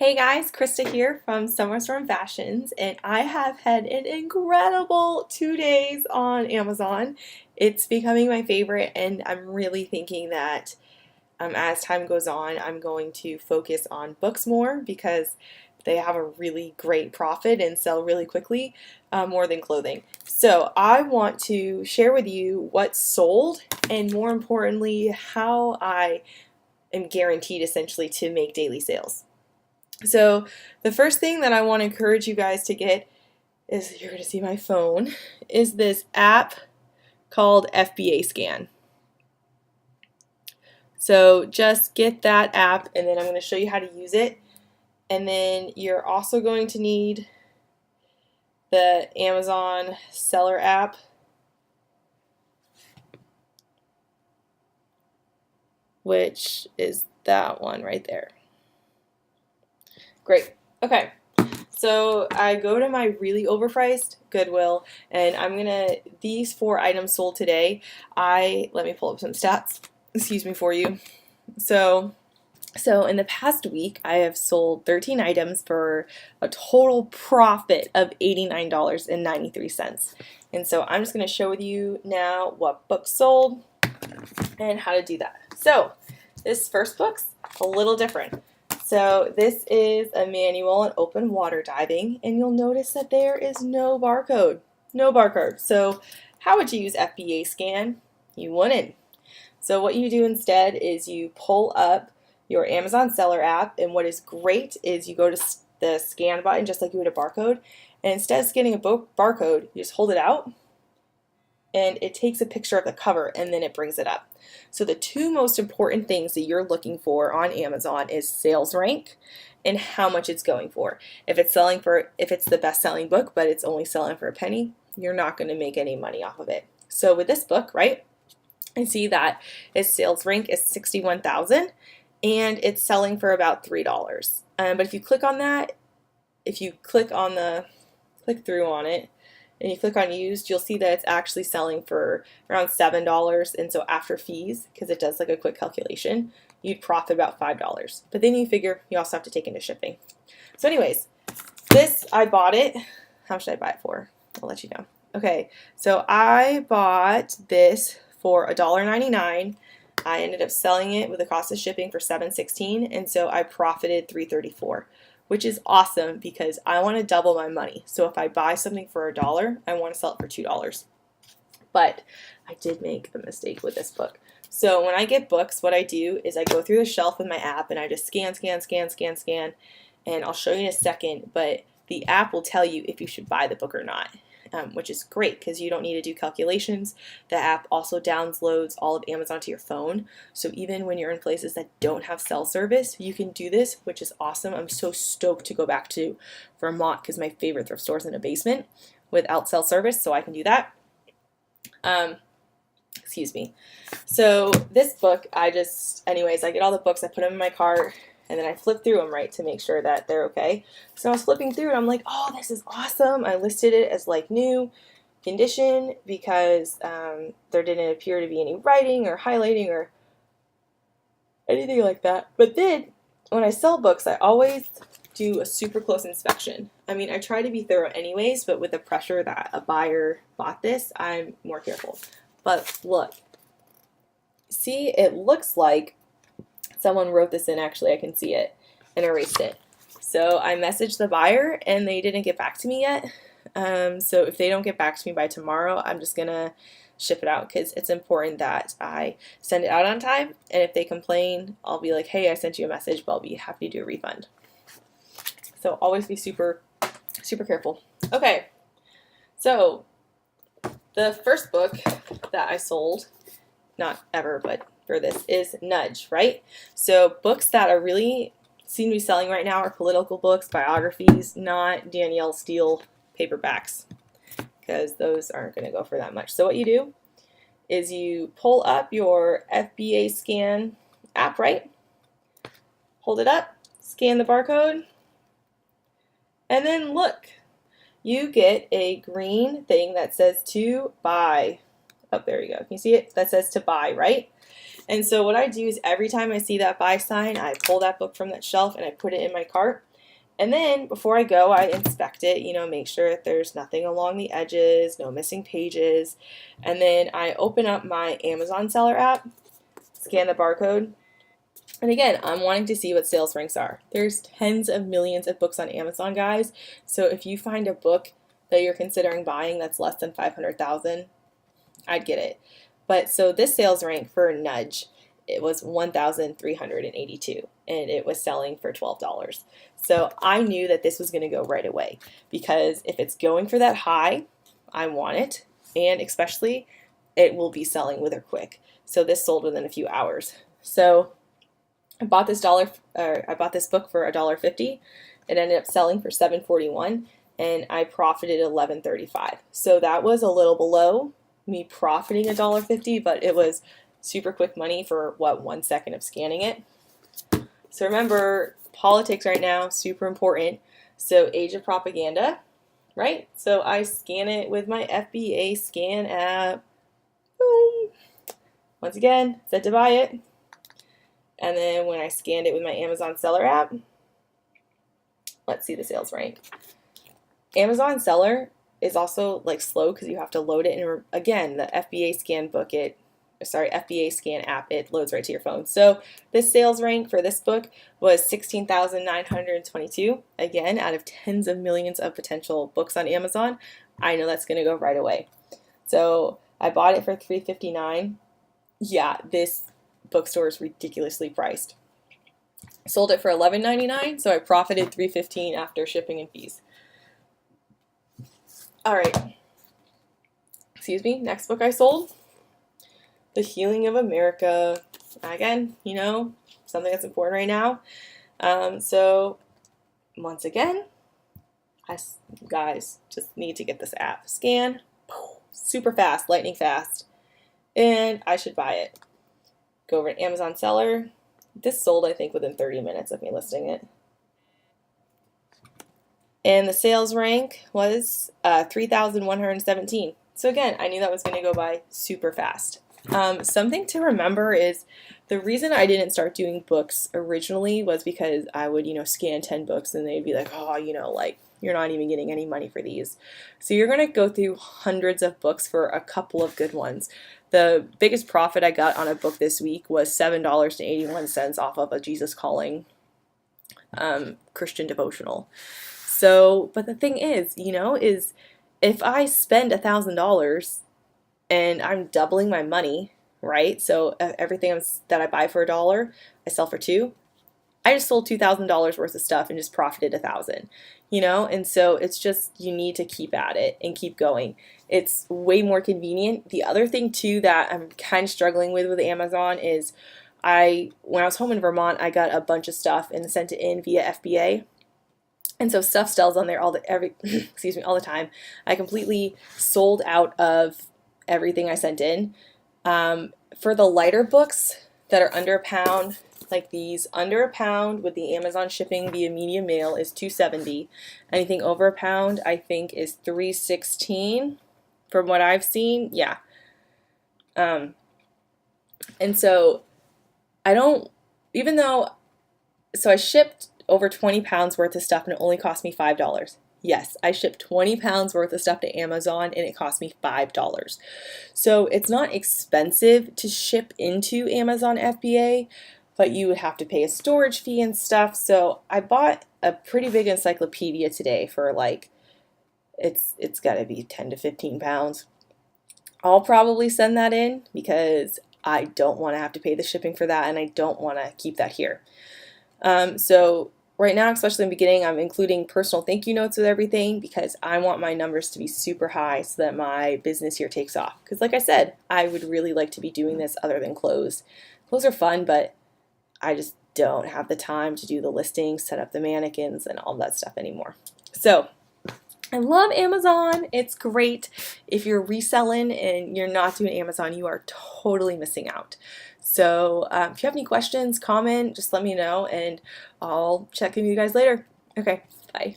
Hey guys, Krista here from Summer Storm Fashions, and I have had an incredible 2 days on Amazon. It's becoming my favorite, and I'm really thinking that as time goes on, I'm going to focus on books more because they have a really great profit and sell really quickly, more than clothing. So I want to share with you what's sold, and more importantly, how I am guaranteed essentially to make daily sales. So the first thing that I want to encourage you guys to get is, you're going to see my phone, is this app called FBA Scan. So just get that app, and then I'm going to show you how to use it. And then you're also going to need the Amazon seller app. Which is that one right there. Great. Okay. So I go to my really overpriced Goodwill, and these 4 items sold today. Let me pull up some stats, excuse me, for you. So in the past week, I have sold 13 items for a total profit of $89.93. And so I'm just going to show with you now what books sold and how to do that. So this first book's a little different. So this is a manual on open water diving, and you'll notice that there is no barcode. No barcode. So how would you use FBA Scan? You wouldn't. So what you do instead is you pull up your Amazon seller app, and what is great is you go to the scan button just like you would a barcode, and instead of scanning a barcode, you just hold it out, and it takes a picture of the cover, and then it brings it up. So the 2 most important things that you're looking for on Amazon is sales rank and how much it's going for. If it's the best-selling book, but it's only selling for a penny, you're not going to make any money off of it. So with this book, right, I see that its sales rank is 61,000, and it's selling for about $3. But if you click on that, if you click through on it, and you click on used, you'll see that it's actually selling for around $7, and so after fees, because it does like a quick calculation, you'd profit about $5. But then you figure you also have to take into shipping. So anyways, I bought it. How much did I buy it for? I'll let you know. Okay, so I bought this for $1.99. I ended up selling it with the cost of shipping for $7.16, and so I profited $3.34. Which is awesome because I want to double my money. So if I buy something for $1, I want to sell it for $2. But I did make a mistake with this book. So when I get books, what I do is I go through the shelf with my app, and I just scan, and I'll show you in a second, but the app will tell you if you should buy the book or not. Which is great because you don't need to do calculations. The app also downloads all of Amazon to your phone. So even when you're in places that don't have cell service, you can do this, which is awesome. I'm so stoked to go back to Vermont because my favorite thrift store is in a basement without cell service, so I can do that. Excuse me. So this book, anyways, I get all the books, I put them in my cart, and then I flip through them, right, to make sure that they're okay. So I was flipping through, and I'm like, oh, this is awesome. I listed it as like new condition because there didn't appear to be any writing or highlighting or anything like that. But then when I sell books, I always do a super close inspection. I mean, I try to be thorough anyways, but with the pressure that a buyer bought this, I'm more careful. But look, see, it looks like someone wrote this in. Actually, I can see it, and erased it. So I messaged the buyer, and they didn't get back to me yet. So if they don't get back to me by tomorrow, I'm just gonna ship it out because it's important that I send it out on time. And if they complain, I'll be like, hey, I sent you a message, but I'll be happy to do a refund. So always be super, super careful. Okay, so the first book that I sold, not ever, but for this, is Nudge, right? So books that are really seem to be selling right now are political books, biographies, not Danielle Steele paperbacks, because those aren't going to go for that much. So what you do is you pull up your FBA Scan app, right? Hold it up, scan the barcode, and then look. You get a green thing that says to buy. Oh, there you go. Can you see it? That says to buy, right? And so what I do is every time I see that buy sign, I pull that book from that shelf and I put it in my cart. And then before I go, I inspect it, make sure that there's nothing along the edges, no missing pages. And then I open up my Amazon seller app, scan the barcode. And again, I'm wanting to see what sales ranks are. There's tens of millions of books on Amazon, guys. So if you find a book that you're considering buying that's less than 500,000, I'd get it. But so this sales rank for Nudge, it was 1,382 and it was selling for $12. So I knew that this was going to go right away because if it's going for that high, I want it, and especially it will be selling with her quick. So this sold within a few hours. So I bought this book for $1.50. It ended up selling for $7.41, and I profited $11.35. So that was a little below me profiting $1.50, but it was super quick money for 1 second of scanning it. So remember, politics right now, super important. So Age of Propaganda, right? So I scan it with my FBA scan app. Boom. Once again, said to buy it. And then when I scanned it with my Amazon seller app, let's see the sales rank. Amazon seller is also like slow because you have to load it. And again, the FBA scan app, it loads right to your phone. So this sales rank for this book was 16,922. Again, out of tens of millions of potential books on Amazon, I know that's going to go right away. So I bought it for $3.59. Yeah, this bookstore is ridiculously priced. Sold it for $11.99, so I profited $3.15 after shipping and fees. All right. Excuse me. Next book I sold, The Healing of America. Again, something that's important right now. So once again, guys just need to get this app. Scan, super fast, lightning fast, and I should buy it. Go over to Amazon seller. This sold, I think, within 30 minutes of me listing it. And the sales rank was 3,117. So again, I knew that was going to go by super fast. Something to remember is the reason I didn't start doing books originally was because I would, scan 10 books and they'd be like, oh, you're not even getting any money for these. So you're going to go through hundreds of books for a couple of good ones. The biggest profit I got on a book this week was $7.81 off of a Jesus Calling Christian devotional. So, but the thing is, is if I spend $1,000 and I'm doubling my money, right? So everything that I buy for $1, I sell for $2. I just sold $2,000 worth of stuff and just profited $1,000, and so it's just, you need to keep at it and keep going. It's way more convenient. The other thing too that I'm kind of struggling with Amazon is when I was home in Vermont, I got a bunch of stuff and sent it in via FBA. And so stuff sells on there all the time. I completely sold out of everything I sent in. For the lighter books that are under £1, like these, under £1 with the Amazon shipping via medium mail is $2.70. Anything over £1, I think, is $3.16 from what I've seen. Yeah. And so I shipped over 20 pounds worth of stuff and it only cost me $5. Yes, I shipped 20 pounds worth of stuff to Amazon and it cost me $5. So it's not expensive to ship into Amazon FBA, but you would have to pay a storage fee and stuff. So I bought a pretty big encyclopedia today for it's got to be 10 to 15 pounds. I'll probably send that in because I don't want to have to pay the shipping for that and I don't want to keep that here. So right now, especially in the beginning, I'm including personal thank you notes with everything because I want my numbers to be super high so that my business here takes off. Because like I said, I would really like to be doing this other than clothes. Clothes are fun, but I just don't have the time to do the listings, set up the mannequins, and all that stuff anymore. So I love Amazon. It's great. If you're reselling and you're not doing Amazon, you are totally missing out. So if you have any questions, comment, just let me know, and I'll check in with you guys later. Okay, bye.